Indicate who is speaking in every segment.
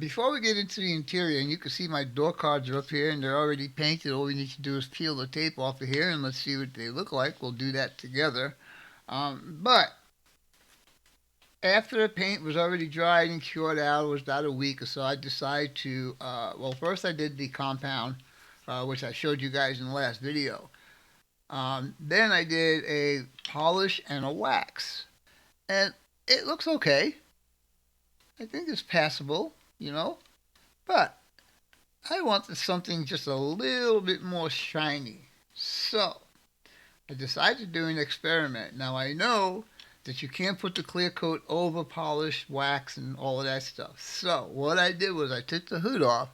Speaker 1: before we get into the interior, and you can see my door cards are up here and they're already painted. All we need to do is peel the tape off of here and let's see what they look like. We'll do that together. But after the paint was already dried and cured out, it was about a week or so, I decided to, well, first I did the compound, which I showed you guys in the last video. Then I did a polish and a wax. And it looks okay. I think it's passable, you know. But I wanted something just a little bit more shiny. So I decided to do an experiment. Now I know that you can't put the clear coat over polish, wax, and all of that stuff. So what I did was I took the hood off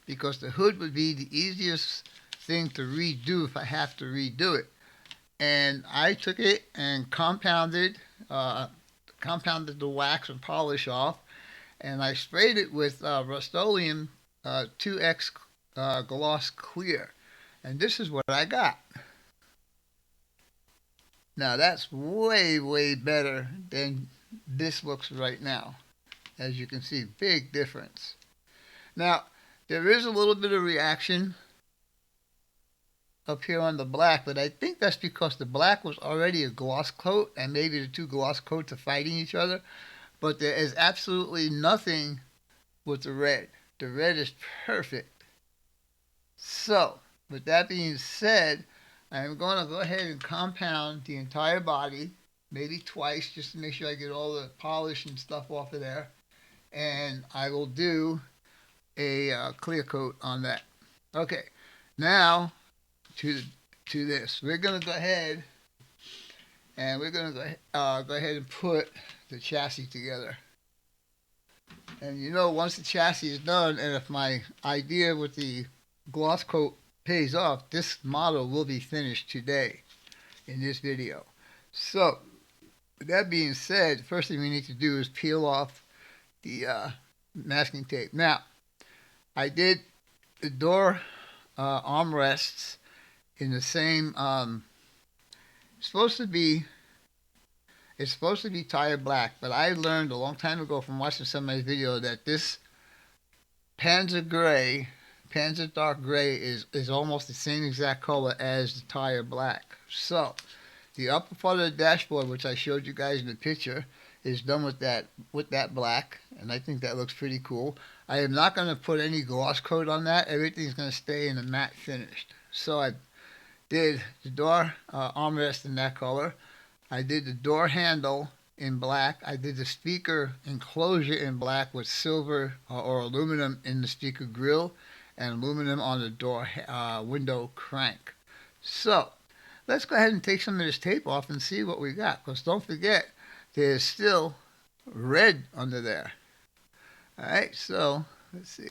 Speaker 1: because the hood would be the easiest thing to redo if I have to redo it. And I took it and compounded the wax and polish off, and I sprayed it with Rust-Oleum 2X Gloss Clear. And this is what I got. Now that's way, way better than this looks right now. As you can see, big difference. Now, there is a little bit of reaction up here on the black, but I think that's because the black was already a gloss coat and maybe the two gloss coats are fighting each other. But there is absolutely nothing with the red. The red is perfect. So, with that being said, I'm going to go ahead and compound the entire body, maybe twice, just to make sure I get all the polish and stuff off of there. And I will do a clear coat on that. Okay, now to this. We're going to go ahead and we're going to go ahead and put the chassis together. And you know, once the chassis is done, and if my idea with the gloss coat pays off, this model will be finished today in this video. So, with that being said, the first thing we need to do is peel off the masking tape. Now, I did the door armrests in the same. It's supposed to be tire black, but I learned a long time ago from watching somebody's video that this Panzer Gray, Panzer Dark Gray, is almost the same exact color as the tire black. So, the upper part of the dashboard, which I showed you guys in the picture, is done with that black, and I think that looks pretty cool. I am not going to put any gloss coat on that. Everything's going to stay in a matte finish. So I did the door armrest in that color. I did the door handle in black. I did the speaker enclosure in black with silver or aluminum in the speaker grill and aluminum on the door window crank. So let's go ahead and take some of this tape off and see what we got. Because don't forget, there's still red under there. All right, so let's see.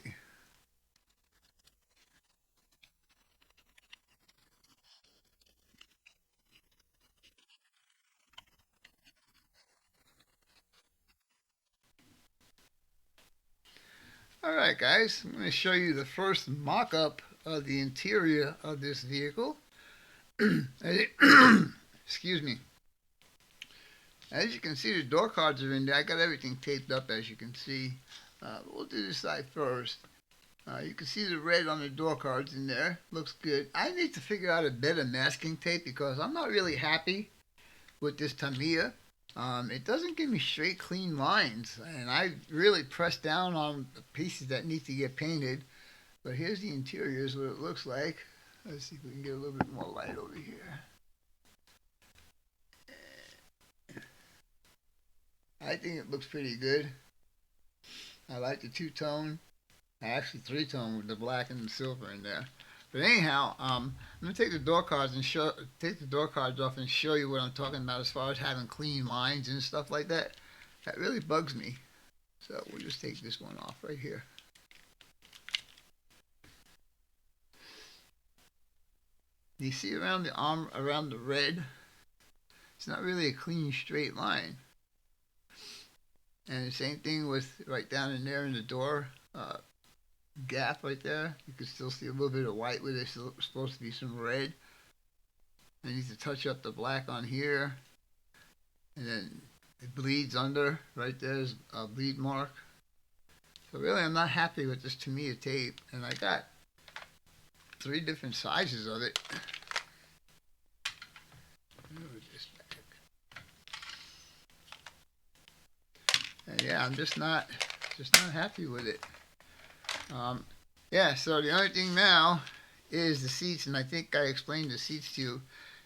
Speaker 1: Alright guys, I'm going to show you the first mock-up of the interior of this vehicle. Excuse me. As you can see, the door cards are in there. I got everything taped up, as you can see. We'll do this side first. You can see the red on the door cards in there. Looks good. I need to figure out a better masking tape because I'm not really happy with this Tamiya. It doesn't give me straight, clean lines, and I really pressed down on the pieces that need to get painted. But here's the interior, is what it looks like. Let's see if we can get a little bit more light over here. I think it looks pretty good. I like the two-tone, actually three-tone with the black and the silver in there. But anyhow, I'm gonna take the door cards off and show you what I'm talking about as far as having clean lines and stuff like that. That really bugs me. So we'll just take this one off right here. You see around the arm, around the red, it's not really a clean straight line. And the same thing with right down in there in the door gap right there. You can still see a little bit of white where there's supposed to be some red. I need to touch up the black on here. And then it bleeds under. Right there's a bleed mark. But really, I'm not happy with this Tamiya tape, and I got 3 different sizes of it. Move this back. And yeah, I'm just not happy with it. Yeah, so the only thing now is the seats, and I think I explained the seats to you.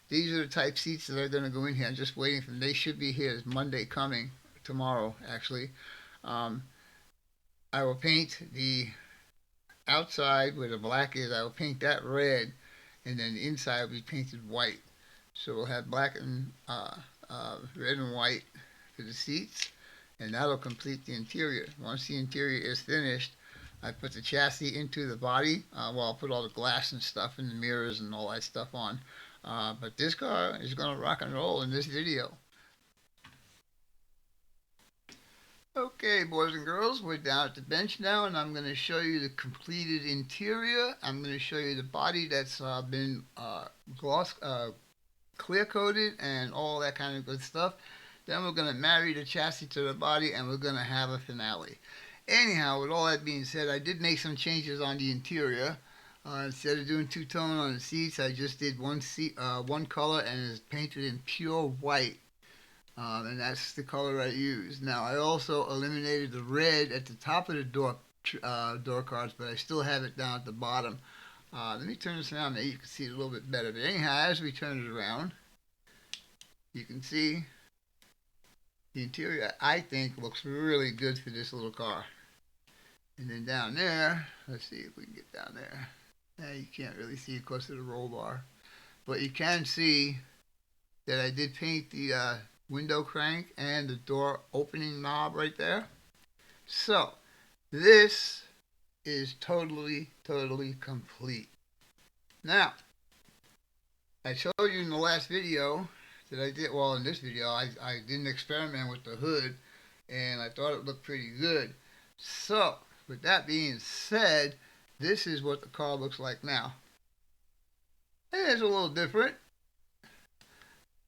Speaker 1: These are the type seats that are going to go in here. I'm just waiting for them. They should be here. It's Monday coming, tomorrow actually. I will paint the outside where the black is. I will paint that red, and then the inside will be painted white. So we'll have black and red and white for the seats, and that'll complete the interior. Once the interior is finished, I put the chassis into the body. Well, I'll put all the glass and stuff and the mirrors and all that stuff on. But this car is going to rock and roll in this video. Okay, boys and girls, we're down at the bench now, and I'm going to show you the completed interior. I'm going to show you the body that's been clear coated and all that kind of good stuff. Then we're going to marry the chassis to the body, and we're going to have a finale. Anyhow, with all that being said, I did make some changes on the interior. Instead of doing two-tone on the seats, I just did one color, and it's painted in pure white. And that's the color I used. Now, I also eliminated the red at the top of the door cards, but I still have it down at the bottom. Let me turn this around, maybe you can see it a little bit better. But anyhow, as we turn it around, you can see the interior, I think, looks really good for this little car. And then down there, let's see if we can get down there. Now you can't really see because of the roll bar. But you can see that I did paint the window crank and the door opening knob right there. So, this is totally complete. Now, I showed you in the last video that I did, well, in this video, I did an experiment with the hood, and I thought it looked pretty good. So, with that being said, this is what the car looks like now. And it's a little different.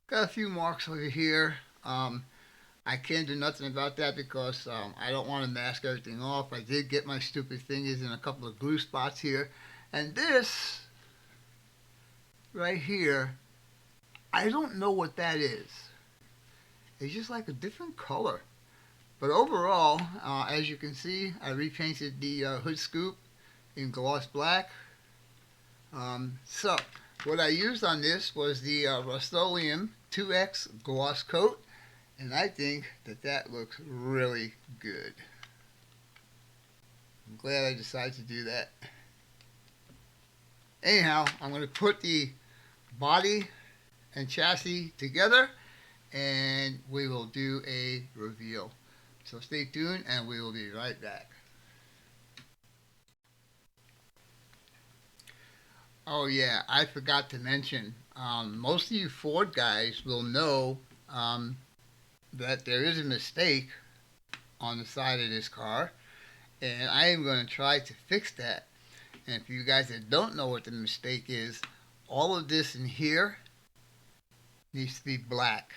Speaker 1: Got a few marks over here. I can't do nothing about that because I don't want to mask everything off. I did get my stupid fingers in a couple of glue spots here. And this right here, I don't know what that is. It's just like a different color. But overall, as you can see, I repainted the hood scoop in gloss black. So, what I used on this was the Rust-Oleum 2X gloss coat, and I think that that looks really good. I'm glad I decided to do that. Anyhow, I'm going to put the body and chassis together, and we will do a reveal. So stay tuned, and we will be right back. Oh yeah, I forgot to mention, most of you Ford guys will know that there is a mistake on the side of this car, and I am going to try to fix that. And for you guys that don't know what the mistake is, all of this in here needs to be black.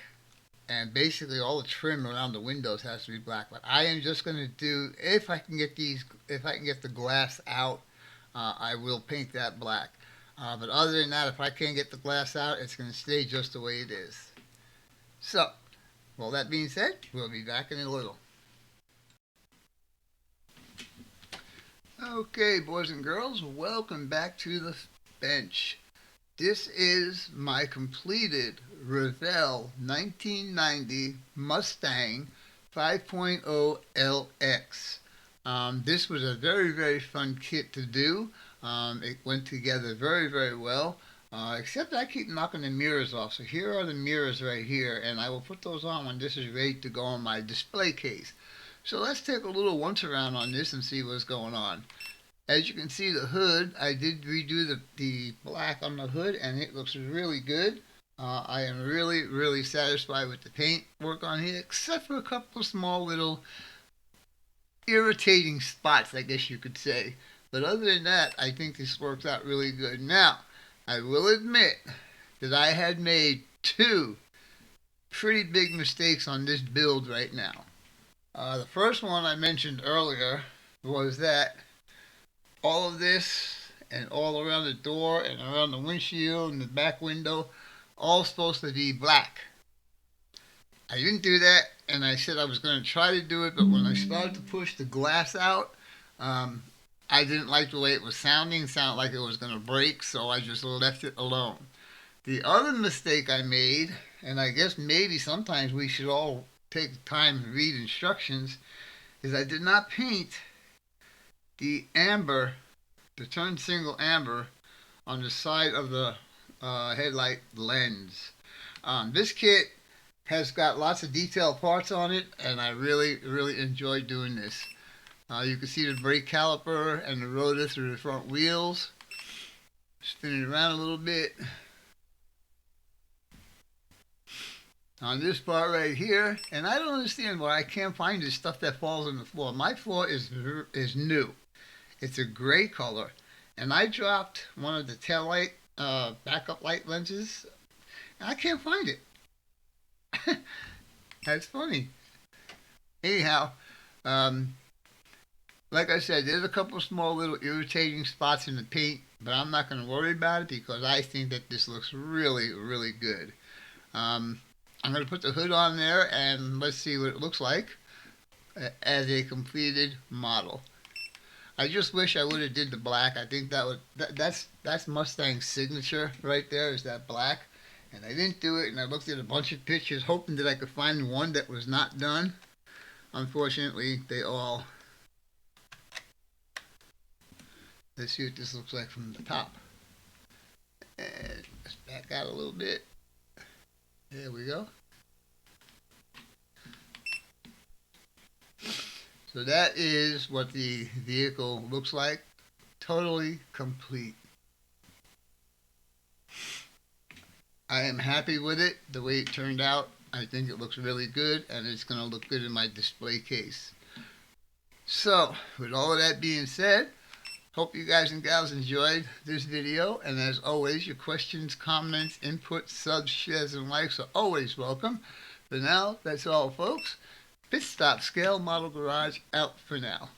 Speaker 1: And basically all the trim around the windows has to be black. But I am just going to do, if I can get the glass out, I will paint that black. But other than that, if I can't get the glass out, it's going to stay just the way it is. So, well, that being said, we'll be back in a little. Okay, boys and girls, welcome back to the bench. This is my completed Revell 1990 Mustang 5.0 LX. This was a very fun kit to do. It went together very well, except I keep knocking the mirrors off. So here are the mirrors right here, and I will put those on when this is ready to go on my display case. So let's take a little once around on this and see what's going on. As you can see, the hood, I did redo the black on the hood, and it looks really good. I am really satisfied with the paint work on here, except for a couple of small little irritating spots, I guess you could say. But other than that, I think this works out really good. Now, I will admit that I had made 2 pretty big mistakes on this build right now. The first one I mentioned earlier, was that all of this and all around the door and around the windshield and the back window, all supposed to be black. I didn't do that, and I said I was going to try to do it, but when I started to push the glass out, um, I didn't like the way it was sounding. It sounded like it was going to break, so I just left it alone. The other mistake I made, and I guess maybe sometimes we should all take time to read instructions, is I did not paint the amber, the turn signal amber, on the side of the headlight lens. This kit has got lots of detailed parts on it, and I really enjoyed doing this. You can see the brake caliper and the rotor through the front wheels. Spin it around a little bit. On this part right here, and I don't understand why I can't find this stuff that falls on the floor. My floor is new. It's a gray color, and I dropped one of the tail light backup light lenses, and I can't find it. That's funny. Anyhow, like I said, there's a couple small little irritating spots in the paint, but I'm not going to worry about it because I think that this looks really good. I'm going to put the hood on there and let's see what it looks like as a completed model. I just wish I would have did the black. I think that's Mustang's signature right there, is that black. And I didn't do it, and I looked at a bunch of pictures hoping that I could find one that was not done. Unfortunately, they all... Let's see what this looks like from the top. And let's back out a little bit. There we go. So that is what the vehicle looks like. Totally complete. I am happy with it, the way it turned out. I think it looks really good, and it's going to look good in my display case. So, with all of that being said, hope you guys and gals enjoyed this video, and as always, your questions, comments, input, subs, shares, and likes are always welcome. For now, that's all, folks. Pit Stop Scale Model Garage out for now.